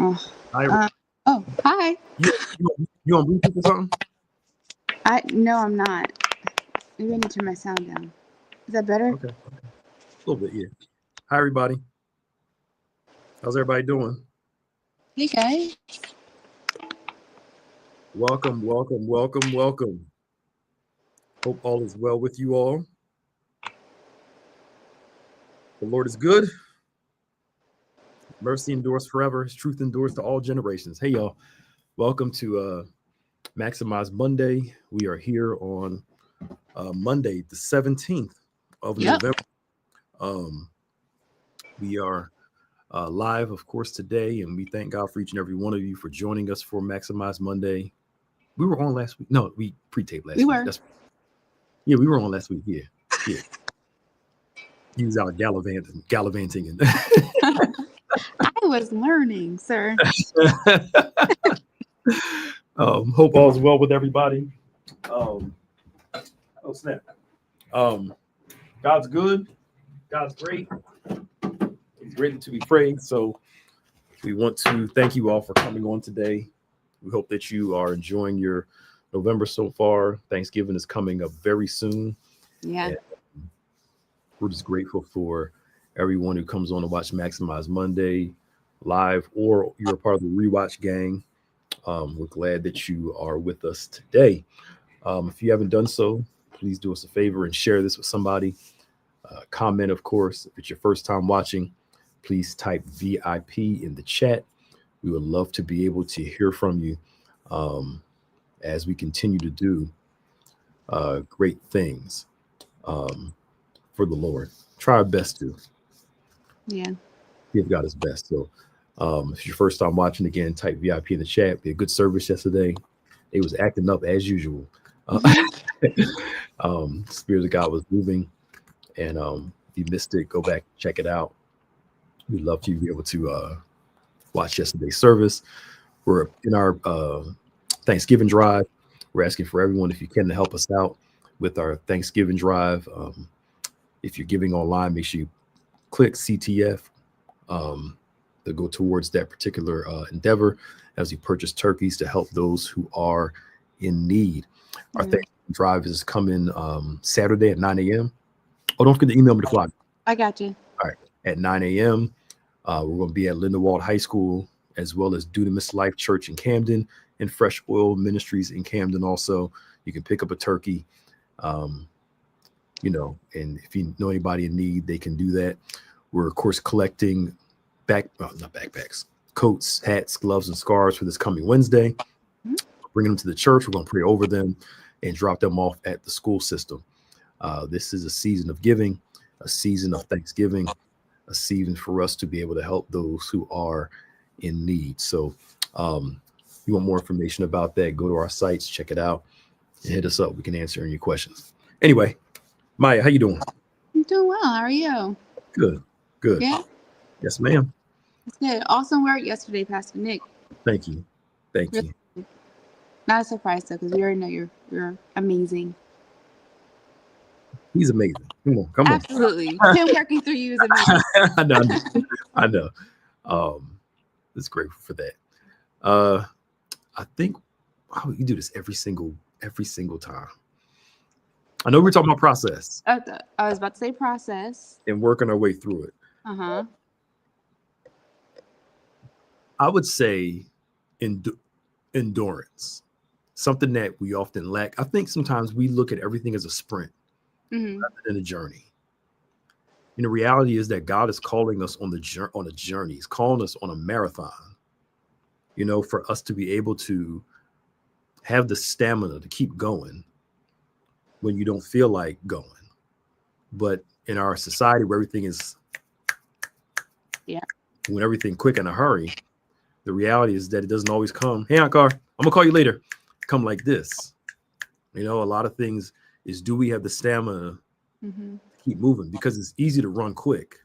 Oh, Hi. hi. You on Bluetooth or something? No, I'm not. Maybe I need to turn my sound down. Is that better? Okay. A little bit, yeah. Hi, everybody. How's everybody doing? Hey guys. Welcome, welcome, welcome, welcome. Hope all is well with you all. The Lord is good. Mercy endures forever. His truth endures to all generations. Hey, y'all. Welcome to Maximize Monday. We are here on Monday, the 17th of Yep. November. We are live, of course, today, and we thank God for each and every one of you for joining us for Maximize Monday. We were on last week. No, we pre-taped last We week. were. Yeah, we were on last week. Yeah. He was out gallivanting, and I was learning, sir. hope all is well with everybody. Oh snap! God's good. God's great. He's greatly to be praised. So we want to thank you all for coming on today. We hope that you are enjoying your November so far. Thanksgiving is coming up very soon. Yeah. And we're just grateful for everyone who comes on to watch Maximize Monday live, or you're a part of the Rewatch gang. We're glad that you are with us today. If you haven't done so, please do us a favor and share this with somebody. Comment, of course. If it's your first time watching, please type VIP in the chat. We would love to be able to hear from you as we continue to do great things for the Lord. Try our best to Yeah. give God his best. So if it's your first time watching, again, type VIP in the chat. Be a good service yesterday. It was acting up as usual. Spirit of God was moving. And if you missed it, go back, check it out. We'd love to be able to watch yesterday's service. We're in our Thanksgiving drive. We're asking for everyone, if you can, to help us out with our Thanksgiving drive. If you're giving online, make sure you click CTF to go towards that particular endeavor as you purchase turkeys to help those who are in need. Our Thanksgiving drive is coming Saturday at 9 a.m. Oh, don't forget to email me the flyer. I got you. All right. At 9 a.m., we're going to be at Lindenwold High School, as well as Dunamis Life Church in Camden and Fresh Oil Ministries in Camden. Also, you can pick up a turkey, and if you know anybody in need, they can do that. We're, of course, collecting not backpacks, coats, hats, gloves, and scarves for this coming Wednesday. Bringing them to the church. We're going to pray over them and drop them off at the school system. This is a season of giving, a season of Thanksgiving, a season for us to be able to help those who are in need. So if you want more information about that, go to our sites, check it out, and hit us up. We can answer any questions. Anyway, Maya, how you doing? I'm doing well. How are you? Good. Yeah. Yes, ma'am. That's good. Awesome work yesterday, Pastor Nick. Thank you. Not a surprise though, because we already know you're amazing. He's amazing. Come on. Absolutely. Him working through you is amazing. I know. It's grateful for that. I think you do this every single time. I know we're talking about process. I was about to say process. And working our way through it. Uh-huh. I would say endurance, something that we often lack. I think sometimes we look at everything as a sprint rather than a journey. And the reality is that God is calling us on a journey. He's calling us on a marathon, for us to be able to have the stamina to keep going when you don't feel like going. But in our society where everything is, when everything quick in a hurry, the reality is that it doesn't always come. Hey, Ankar, I'm gonna call you later. Come like this. A lot of things is, do we have the stamina to keep moving? Because it's easy to run quick.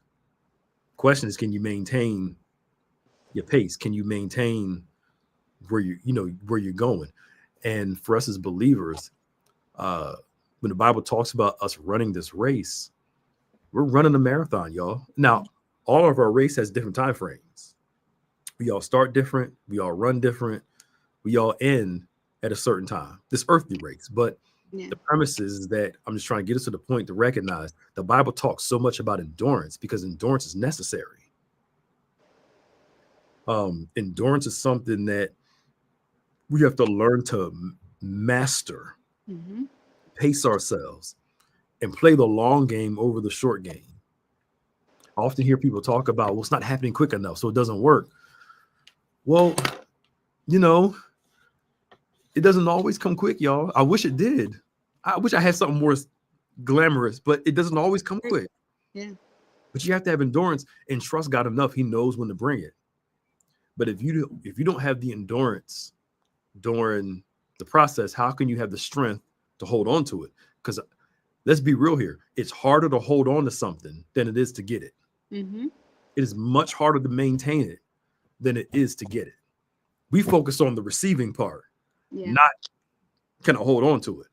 Question is, can you maintain your pace? Can you maintain where you're going? And for us as believers, when the Bible talks about us running this race, we're running a marathon, y'all. Now, all of our race has different time frames. We all start different. We all run different. We all end at a certain time. This earthly race. But Yeah. the premise is that I'm just trying to get us to the point to recognize the Bible talks so much about endurance because endurance is necessary. Endurance is something that we have to learn to master, Mm-hmm. pace ourselves, and play the long game over the short game. I often hear people talk about, well, it's not happening quick enough, so it doesn't work. Well, you know, it doesn't always come quick, y'all. I wish it did. I wish I had something more glamorous, but it doesn't always come quick. Yeah. But you have to have endurance and trust God enough. He knows when to bring it. But if you don't have the endurance during the process, how can you have the strength to hold on to it? Because let's be real here. It's harder to hold on to something than it is to get it. Mm-hmm. It is much harder to maintain it than it is to get it. We focus on the receiving part, Yeah. not kind of hold on to it.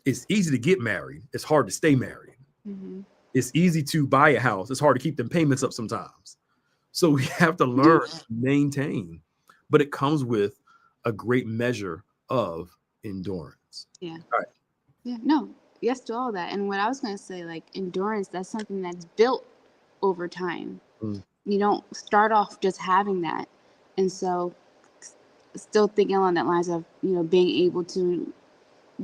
It's easy to get married. It's hard to stay married. Mm-hmm. It's easy to buy a house. It's hard to keep them payments up sometimes. So we have to learn to maintain, but it comes with a great measure of endurance. Yeah. All right. Yeah. No. Yes to all that. And what I was going to say, like endurance, that's something that's built over time. Mm. You don't start off just having that. And so still thinking along that lines of, being able to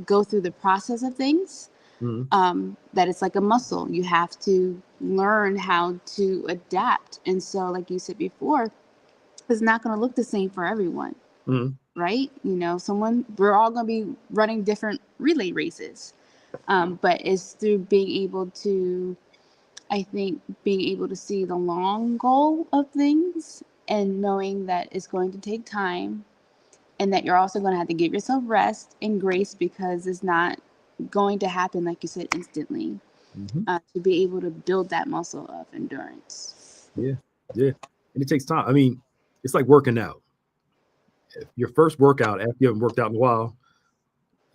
go through the process of things, that it's like a muscle. You have to learn how to adapt. And so, like you said before, it's not going to look the same for everyone, right? We're all going to be running different relay races. But it's through being able to, I think, being able to see the long goal of things and knowing that it's going to take time and that you're also going to have to give yourself rest and grace because it's not going to happen, like you said, instantly, to be able to build that muscle of endurance. Yeah. And it takes time. I mean, it's like working out. If your first workout after you haven't worked out in a while,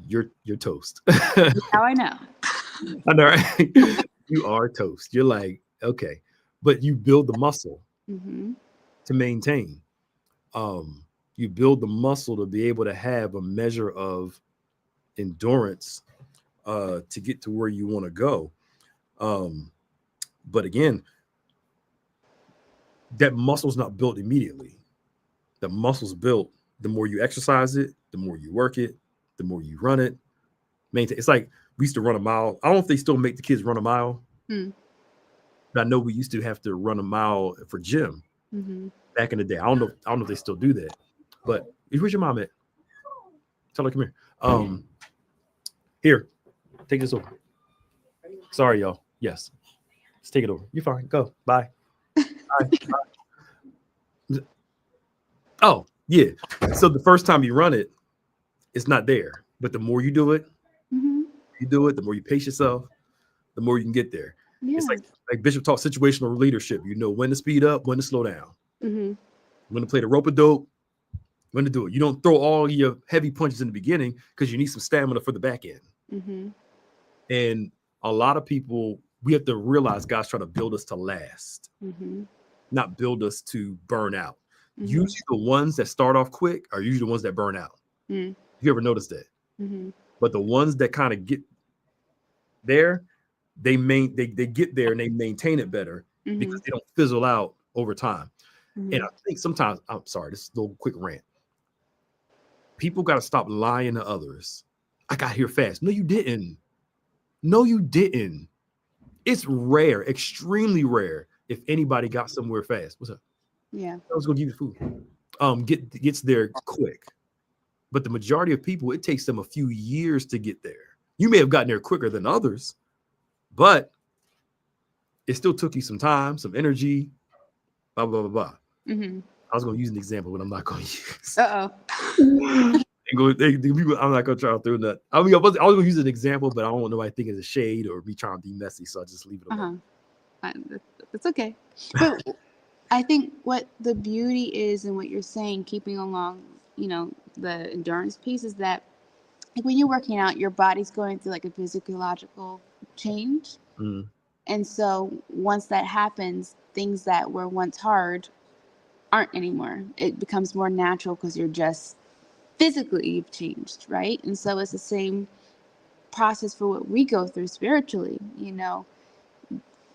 you're toast. How I know. I know, right? You are toast. You're like, okay, but you build the muscle to maintain. You build the muscle to be able to have a measure of endurance to get to where you want to go. But again, that muscle's not built immediately. The muscle's built the more you exercise it, the more you work it, the more you run it. Maintain. It's like we used to run a mile. I don't know if they still make the kids run a mile. But I know we used to have to run a mile for gym back in the day. I don't know if they still do that. But where's your mom at? Tell her come here. Here, take this over. Sorry, y'all. Yes, let's take it over. You're fine. Go. Bye. Bye. Oh yeah. So the first time you run it, it's not there. But the more you do it, the more you pace yourself, the more you can get there. Yeah. It's like Bishop taught situational leadership. You know when to speed up, when to slow down, when to play the rope a dope, when to do it. You don't throw all your heavy punches in the beginning because you need some stamina for the back end. And a lot of people, we have to realize God's trying to build us to last, not build us to burn out. Usually the ones that start off quick are usually the ones that burn out. Have you ever noticed that? But the ones that kind of get there, they get there and they maintain it better because they don't fizzle out over time. And I think sometimes, I'm sorry, this is a little quick rant. People got to stop lying to others. I got here fast. No, you didn't. It's rare, extremely rare, if anybody got somewhere fast. What's up? Yeah. I was gonna give you food. Gets there quick. But the majority of people, it takes them a few years to get there. You may have gotten there quicker than others, but it still took you some time, some energy, blah, blah, blah, blah. I was going to use an example, but I'm not going to use. I'm not going to try to throw that. I mean, I was going to use an example, but I don't want nobody thinking it's a shade or me trying to be messy, so I just leave it alone. That's okay. But I think what the beauty is and what you're saying, keeping along, the endurance piece is that like when you're working out, your body's going through like a physiological change. And so once that happens, things that were once hard aren't anymore. It becomes more natural because you're just physically you've changed, right? And so it's the same process for what we go through spiritually.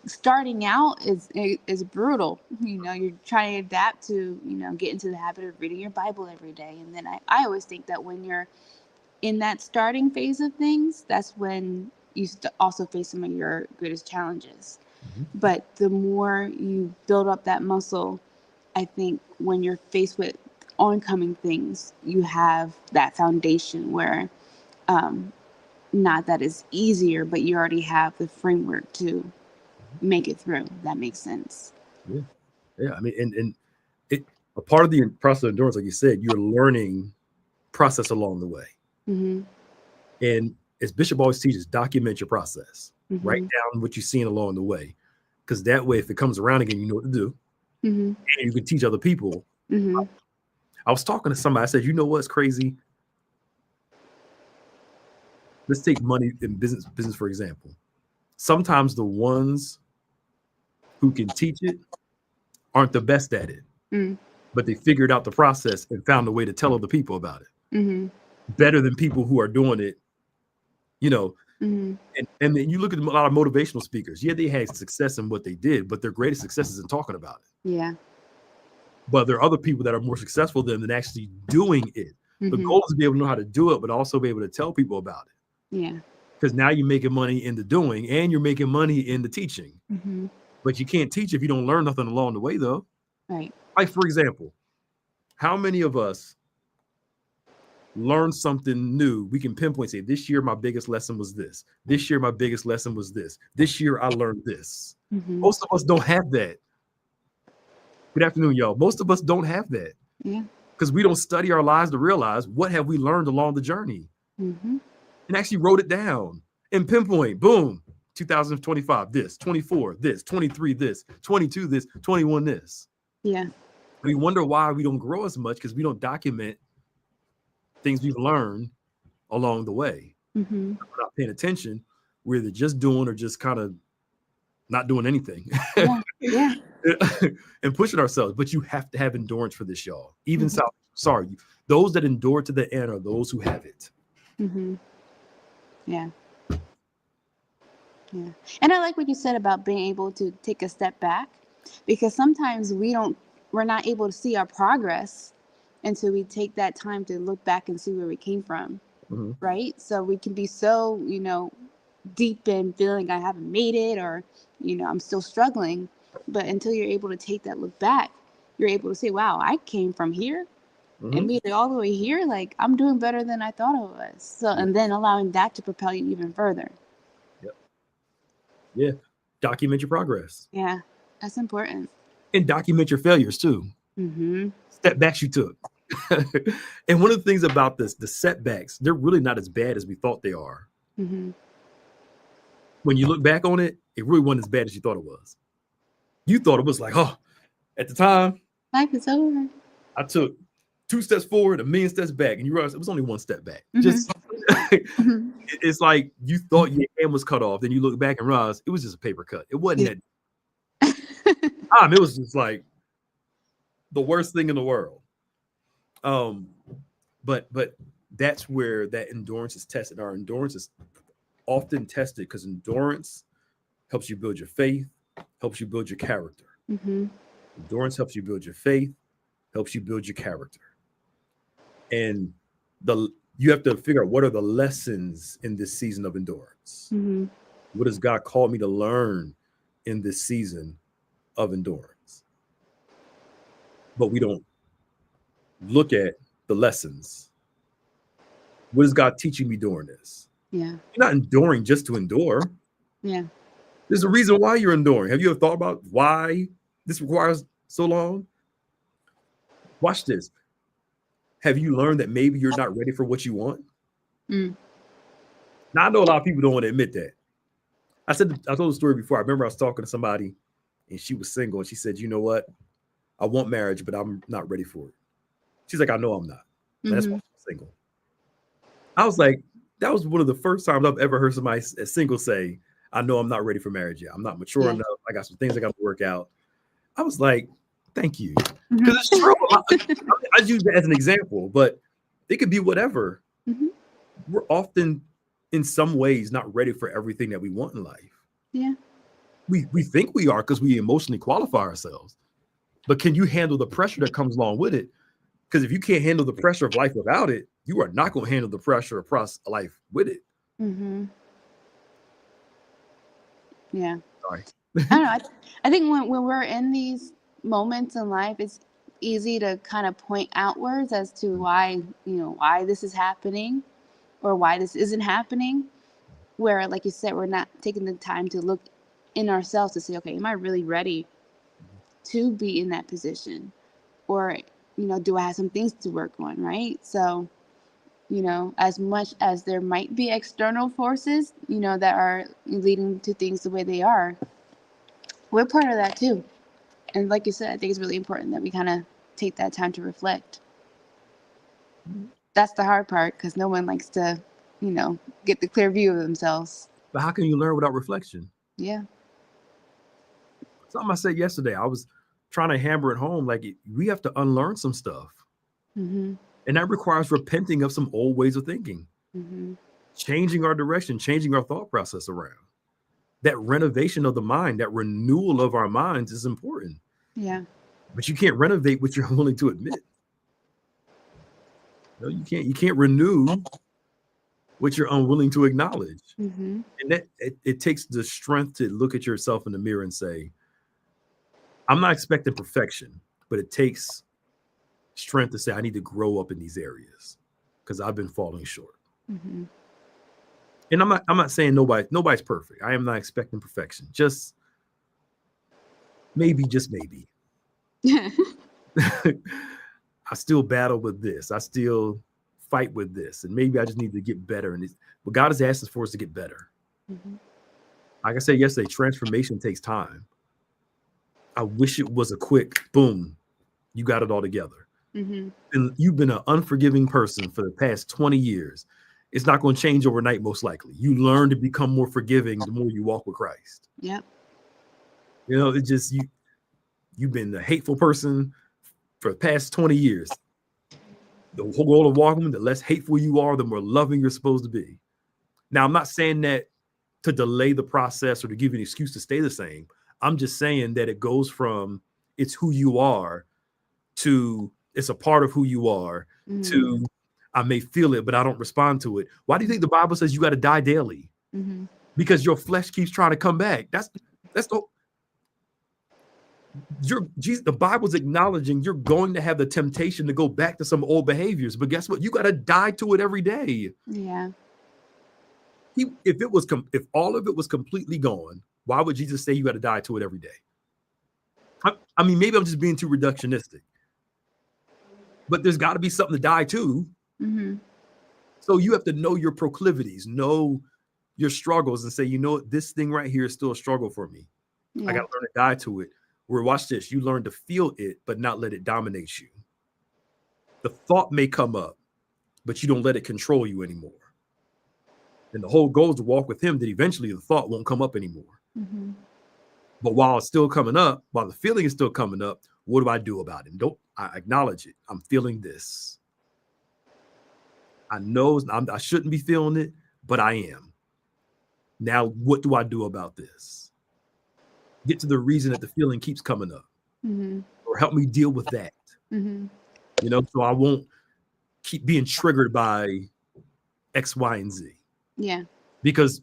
Starting out is brutal. You're trying to adapt to get into the habit of reading your Bible every day. And then I always think that when you're in that starting phase of things, that's when you also face some of your greatest challenges. But the more you build up that muscle, I think when you're faced with oncoming things, you have that foundation where not that it's easier, but you already have the framework to make it through. That makes sense. Yeah. I mean, and a part of the process of endurance, like you said, you're learning process along the way. And as Bishop always teaches, document your process. Write down what you're seeing along the way, because that way, if it comes around again, you know what to do, and you can teach other people. I was talking to somebody. I said, "You know what's crazy? Let's take money in business for example. Sometimes the ones who can teach it aren't the best at it, but they figured out the process and found a way to tell other people about it better than people who are doing it, And then you look at a lot of motivational speakers. Yeah, they had success in what they did, but their greatest success is in talking about it. Yeah. But there are other people that are more successful than actually doing it. The goal is to be able to know how to do it, but also be able to tell people about it. Yeah. Because now you're making money in the doing and you're making money in the teaching. But you can't teach if you don't learn nothing along the way, though. Right. Like, for example, how many of us learn something new? We can pinpoint, say, this year my biggest lesson was this. This year my biggest lesson was this. This year I learned this. Most of us don't have that. Good afternoon, y'all. Most of us don't have that. Yeah. Because we don't study our lives to realize what have we learned along the journey. And actually wrote it down and pinpoint, boom, 2025, this, 24, this, 23, this, 22, this, 21, this. Yeah. We wonder why we don't grow as much, because we don't document things we've learned along the way. We're not paying attention. We're either just doing or just kind of not doing anything. Yeah. And pushing ourselves. But you have to have endurance for this, y'all. Even those that endure to the end are those who have it. Yeah. And I like what you said about being able to take a step back, because sometimes we're not able to see our progress until we take that time to look back and see where we came from. Right. So we can be so, deep in feeling I haven't made it, or, I'm still struggling. But until you're able to take that look back, you're able to say, wow, I came from here and made it all the way here. Like, I'm doing better than I thought I was. So, and then allowing that to propel you even further. Yeah. Document your progress. Yeah. That's important. And document your failures too. Step backs you took. And one of the things about this, the setbacks, they're really not as bad as we thought they are. When you look back on it, it really wasn't as bad as you thought it was. You thought it was like, oh, at the time, life is over. I took 2 steps forward, 1,000,000 steps back, and you realize it was only 1 step back. Just it's like you thought your hand was cut off, then you look back and realize it was just a paper cut. It wasn't that. It was just like the worst thing in the world. But that's where that endurance is tested. Our endurance is often tested because endurance helps you build your faith, helps you build your character. Endurance helps you build your faith, helps you build your character. And you have to figure out, what are the lessons in this season of endurance? What has God called me to learn in this season of endurance? But we don't look at the lessons. What is God teaching me during this? Yeah. You're not enduring just to endure. Yeah. There's a reason why you're enduring. Have you ever thought about why this requires so long? Watch this. Have you learned that maybe you're not ready for what you want? Now, I know a lot of people don't want to admit that. I told the story before. I remember I was talking to somebody and she was single, and she said, you know what? I want marriage, but I'm not ready for it. She's like, I know I'm not. That's why I'm single. I was like, that was one of the first times I've ever heard somebody single say, I know I'm not ready for marriage yet. I'm not mature enough. I got some things I got to work out. I was like, Thank you. Because it's true. I use that as an example, but it could be whatever. Mm-hmm. We're often, in some ways, not ready for everything that we want in life. Yeah. We think we are because we emotionally qualify ourselves. But can you handle the pressure that comes along with it? Because if you can't handle the pressure of life without it, you are not going to handle the pressure of life with it. Mm-hmm. Yeah. Sorry. I don't know. I think when we're in these moments in life, it's easy to kind of point outwards as to why this is happening or why this isn't happening. Where, like you said, we're not taking the time to look in ourselves to say, okay, am I really ready to be in that position? Or, do I have some things to work on, right? So, as much as there might be external forces, that are leading to things the way they are, we're part of that too. And like you said, I think it's really important that we kind of take that time to reflect. That's the hard part, because no one likes to, get the clear view of themselves. But how can you learn without reflection? Yeah. Something I said yesterday, I was trying to hammer it home. Like, we have to unlearn some stuff. Mm-hmm. And that requires repenting of some old ways of thinking, Mm-hmm. changing our direction, changing our thought process around. That renovation of the mind, that renewal of our minds is important. Yeah. But you can't renovate what you're willing to admit. No, you can't. You can't renew what you're unwilling to acknowledge. Mm-hmm. And that it takes the strength to look at yourself in the mirror and say, I'm not expecting perfection, but it takes strength to say, I need to grow up in these areas because I've been falling short. Mm-hmm. And I'm not saying nobody's perfect. I am not expecting perfection. Just maybe. I still battle with this. I still fight with this. And maybe I just need to get better. And what God has asked us for is to get better. Mm-hmm. Like I said yesterday, transformation takes time. I wish it was a quick boom. You got it all together. Mm-hmm. And you've been an unforgiving person for the past 20 years. It's not going to change overnight, most likely. You learn to become more forgiving the more you walk with Christ. Yep. It's just you've been a hateful person for the past 20 years. The whole goal of walking, the less hateful you are, the more loving you're supposed to be. Now, I'm not saying that to delay the process or to give you an excuse to stay the same. I'm just saying that it goes from it's who you are to it's a part of who you are to I may feel it, but I don't respond to it. Why do you think the Bible says you got to die daily? Mm-hmm. Because your flesh keeps trying to come back. The Bible's acknowledging you're going to have the temptation to go back to some old behaviors, but guess what? You got to die to it every day. Yeah. If all of it was completely gone, why would Jesus say you got to die to it every day? I mean, maybe I'm just being too reductionistic, but there's got to be something to die to. Mm-hmm. So you have to know your proclivities, know your struggles, and say, this thing right here is still a struggle for me. Yeah. I got to learn to die to it. Where watch this, you learn to feel it, but not let it dominate you. The thought may come up, but you don't let it control you anymore. And the whole goal is to walk with him that eventually the thought won't come up anymore. Mm-hmm. But while it's still coming up, while the feeling is still coming up, what do I do about it? I acknowledge it. I'm feeling this. I know I shouldn't be feeling it, but I am. Now, what do I do about this? Get to the reason that the feeling keeps coming up, mm-hmm. or help me deal with that. Mm-hmm. So I won't keep being triggered by X, Y, and Z. Yeah. Because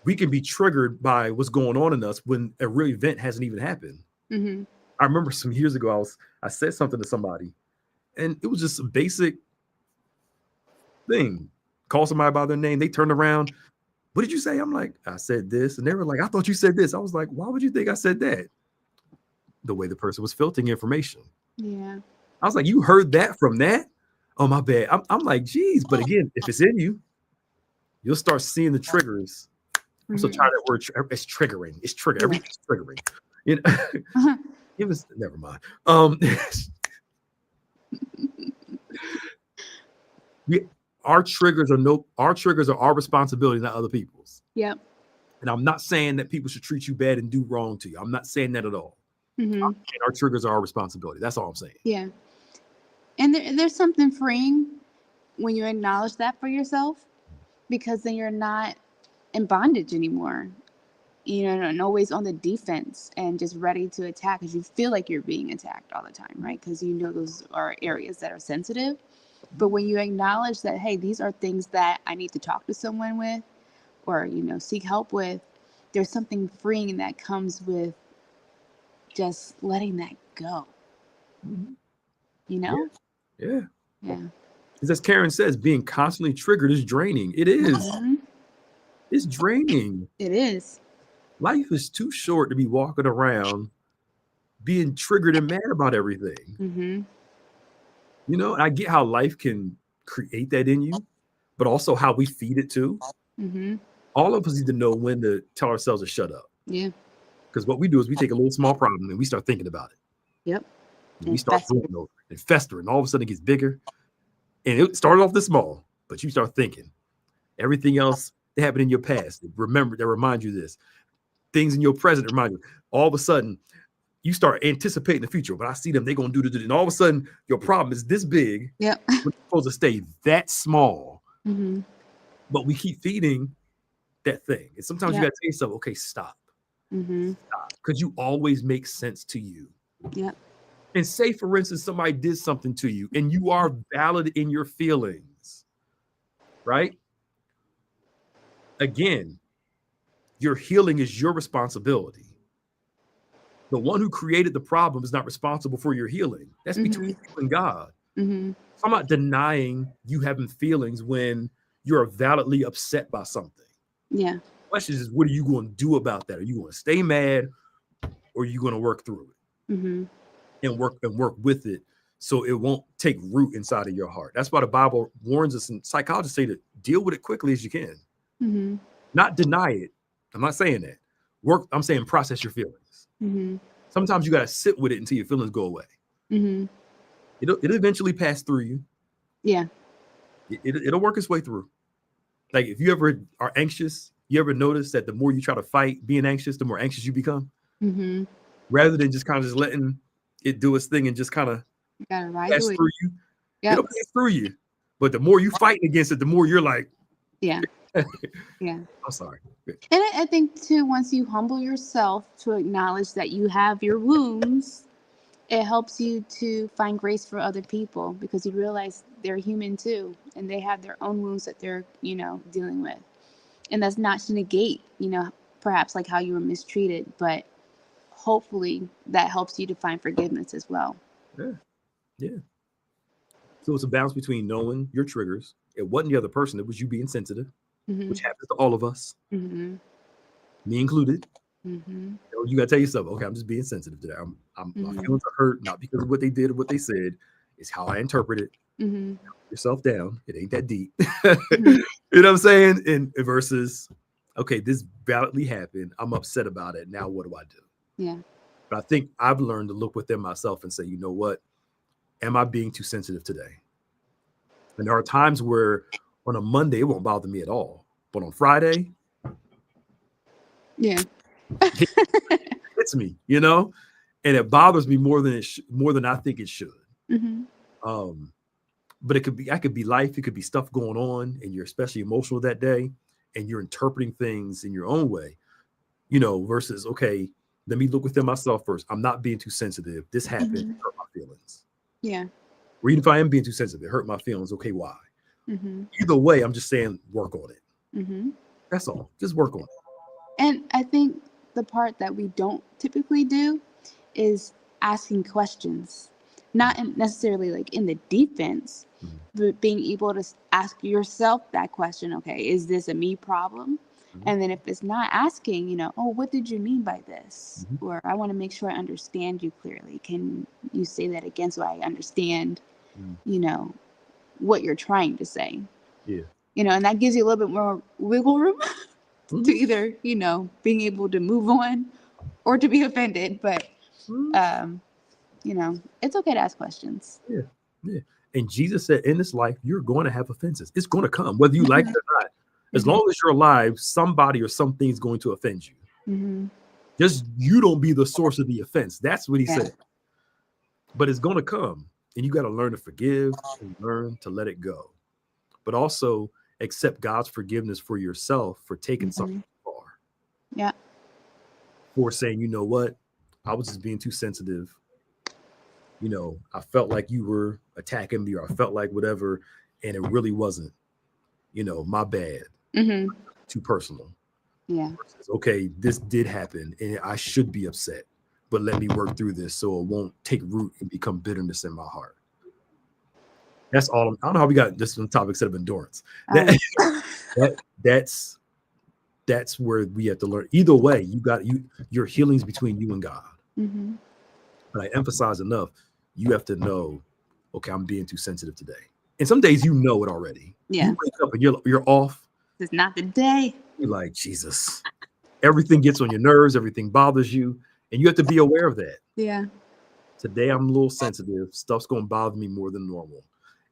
we can be triggered by what's going on in us when a real event hasn't even happened. Mm-hmm. I remember some years ago, I said something to somebody, and it was just a basic thing. Call somebody by their name. They turned around. What did you say? I'm like, I said this. And they were like, I thought you said this. I was like, why would you think I said that? The way the person was filtering information. Yeah. I was like, you heard that from that? Oh, my bad. I'm like, geez. But again, if it's in you, you'll start seeing the triggers. I'm so tired of that word. It's triggering. It's triggering. Everything's triggering. It was, never mind. Our triggers are our responsibility, not other people's. Yep. And I'm not saying that people should treat you bad and do wrong to you. I'm not saying that at all. Mm-hmm. And our triggers are our responsibility. That's all I'm saying. Yeah. And there's something freeing when you acknowledge that for yourself, because then you're not in bondage anymore. You know, and always on the defense and just ready to attack because you feel like you're being attacked all the time, right? Because you know those are areas that are sensitive. But when you acknowledge that, hey, these are things that I need to talk to someone with or, you know, seek help with, there's something freeing that comes with just letting that go. Mm-hmm. You know? Yeah. Yeah. As Karen says, being constantly triggered is draining. It is. Mm-hmm. It's draining. It is. Life is too short to be walking around being triggered and mad about everything. Mm-hmm. You know, and I get how life can create that in you, but also how we feed it too. Mm-hmm. All of us need to know when to tell ourselves to shut up. Yeah. Because what we do is we take a little small problem and we start thinking about it. Yep. And we start going over it and festering. All of a sudden it gets bigger. And it started off this small, but you start thinking. Everything else that happened in your past, remember, that remind you this. Things in your present remind you. All of a sudden, you start anticipating the future. When I see them, they're going to do this. And all of a sudden, your problem is this big. Yep. We're supposed to stay that small. Mm-hmm. But we keep feeding that thing. And sometimes you got to tell yourself, okay, stop. Mm-hmm. Stop. Because you always make sense to you. Yep. And say, for instance, somebody did something to you and you are valid in your feelings, right? Again, your healing is your responsibility. The one who created the problem is not responsible for your healing. That's between you and God. Mm-hmm. So I'm not denying you having feelings when you're validly upset by something. Yeah. The question is, what are you going to do about that? Are you going to stay mad or are you going to work through it? Mm-hmm. And work with it so it won't take root inside of your heart. That's why the Bible warns us, and psychologists say to deal with it quickly as you can. Mm-hmm. Not deny it. I'm not saying that. I'm saying process your feelings. Mm-hmm. Sometimes you got to sit with it until your feelings go away. Mm-hmm. It'll eventually pass through you. Yeah. It'll work its way through. Like if you ever are anxious, you ever notice that the more you try to fight being anxious, the more anxious you become? Mm-hmm. Rather than just kind of just letting it do its thing and just kind of pass through you. Yep. It'll pass through you. But the more you fighting against it, the more you're like, yeah. Yeah. I'm sorry. And I think too, once you humble yourself to acknowledge that you have your wounds, it helps you to find grace for other people because you realize they're human too, and they have their own wounds that they're, you know, dealing with. And that's not to negate, you know, perhaps like how you were mistreated, but hopefully that helps you to find forgiveness as well. Yeah. So it's a balance between knowing your triggers. It wasn't the other person. It was you being sensitive, which happens to all of us, me included. You got to tell yourself, okay, I'm just being sensitive today. My feelings are hurt, not because of what they did or what they said. It's how I interpret it. Calm yourself down. It ain't that deep. You know what I'm saying? And versus, okay, this validly happened. I'm upset about it. Now what do I do? Yeah. But I think I've learned to look within myself and say, you know what? Am I being too sensitive today? And there are times where on a Monday, it won't bother me at all. But on Friday, yeah, it hits me, you know, and it bothers me more than I think it should. But I could be life. It could be stuff going on and you're especially emotional that day and you're interpreting things in your own way, you know, versus, okay, let me look within myself first. I'm not being too sensitive. This happened, it hurt my feelings. Yeah. Or even if I am being too sensitive, it hurt my feelings. Okay, why? Either way, I'm just saying work on it. That's all. Just work on it. And I think the part that we don't typically do is asking questions. Not necessarily like in the defense, but being able to ask yourself that question, okay, is this a me problem? And then if it's not, asking, you know, oh, what did you mean by this? Or I want to make sure I understand you clearly. Can you say that again so I understand, you know, what you're trying to say? Yeah. You know, and that gives you a little bit more wiggle room to either, you know, being able to move on or to be offended. But, you know, it's okay to ask questions. Yeah. And Jesus said, in this life, you're going to have offenses. It's going to come, whether you like it or not. As long as you're alive, somebody or something is going to offend you. Just you don't be the source of the offense. That's what he Yeah. said. But it's going to come, and you got to learn to forgive and learn to let it go. But also accept God's forgiveness for yourself for taking something far. Yeah. For saying, you know what, I was just being too sensitive. You know, I felt like you were attacking me, or I felt like whatever, and it really wasn't. You know, my bad. Too personal. Yeah. Okay, this did happen, and I should be upset, but let me work through this so it won't take root and become bitterness in my heart. That's all. I don't know how we got this on the topic instead of endurance. That's where we have to learn. Either way, your healing's between you and God. But I emphasize enough, you have to know, okay, I'm being too sensitive today. And some days you know it already. Yeah. You wake up and you're off. It's not the day. You're like, Jesus. Everything gets on your nerves, everything bothers you, and you have to be aware of that. Yeah. Today I'm a little sensitive. Stuff's going to bother me more than normal.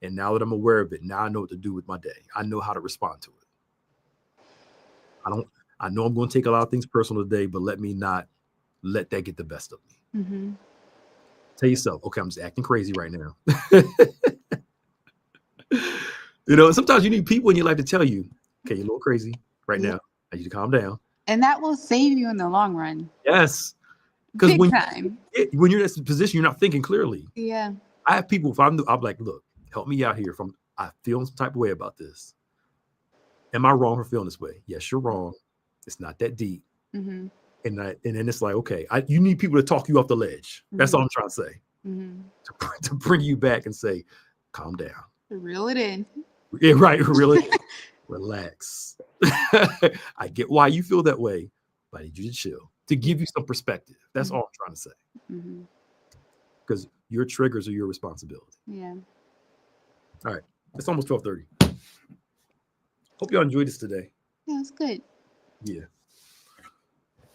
And now that I'm aware of it, now I know what to do with my day. I know how to respond to it. I know I'm going to take a lot of things personal today, but let me not let that get the best of me. Tell yourself, okay, I'm just acting crazy right now. You know, sometimes you need people in your life to tell you, okay, you're a little crazy right now. I need you to calm down. And that will save you in the long run. Yes. Because when you're in this position, you're not thinking clearly. Yeah. I have people, I'm like, look, help me out here. I feel some type of way about this. Am I wrong for feeling this way? Yes, you're wrong. It's not that deep. And then it's like, okay, you need people to talk you off the ledge. That's all I'm trying to say. To bring you back and say, calm down. Reel it in. Yeah, right. Really relax. I get why you feel that way, but I need you to chill, to give you some perspective. That's all I'm trying to say. Because your triggers are your responsibility. Yeah. All right. It's almost 12:30. Hope y'all enjoyed this today. Yeah, it's good. Yeah.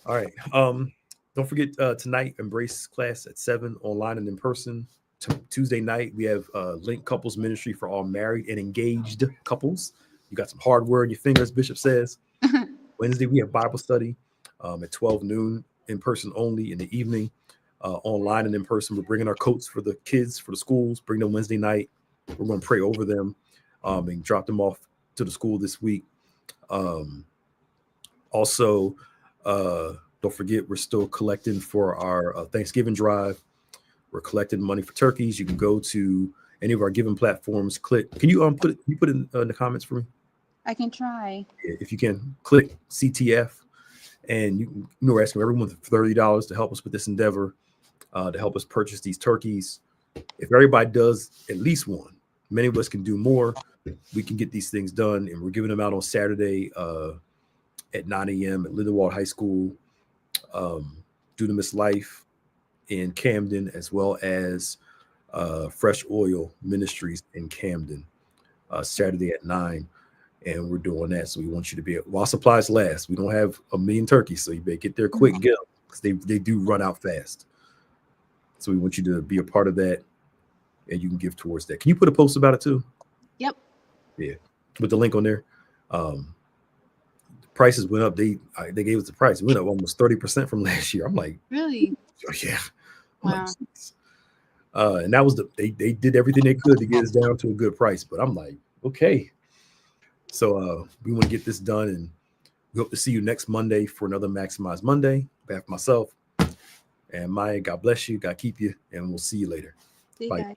All right. Don't forget tonight, Embrace class at 7 online and in person. Tuesday night, we have Link Couples Ministry for all married and engaged couples. You got some hardware in your fingers, Bishop says. Wednesday, we have Bible study at 12 noon, in person only in the evening. Online and in person, we're bringing our coats for the kids, for the schools, bring them Wednesday night. We're going to pray over them and drop them off to the school this week. Also, don't forget, we're still collecting for our Thanksgiving drive. We're collecting money for turkeys. You can go to any of our giving platforms. Click. Can you put it in the comments for me? I can try. If you can, click CTF, and we're asking everyone for $30 to help us with this endeavor, to help us purchase these turkeys. If everybody does at least one, many of us can do more. We can get these things done, and we're giving them out on Saturday at 9 a.m. at Lindenwold High School. Dunamis Life in Camden, as well as Fresh Oil Ministries in Camden, Saturday at 9. And we're doing that. So we want you to be, while supplies last. We don't have a million turkeys, so you better get there quick, get them, because they do run out fast. So we want you to be a part of that, and you can give towards that. Can you put a post about it too? Yep. Yeah, with the link on there. Prices went up. They gave us the price. It went up almost 30% from last year. I'm like, really? Yeah. Wow. And that was they did everything they could to get us down to a good price. But I'm like, okay. So we want to get this done, and we hope to see you next Monday for another Maximize Monday. On behalf of myself and Maya, God bless you, God keep you, and we'll see you later. See you guys.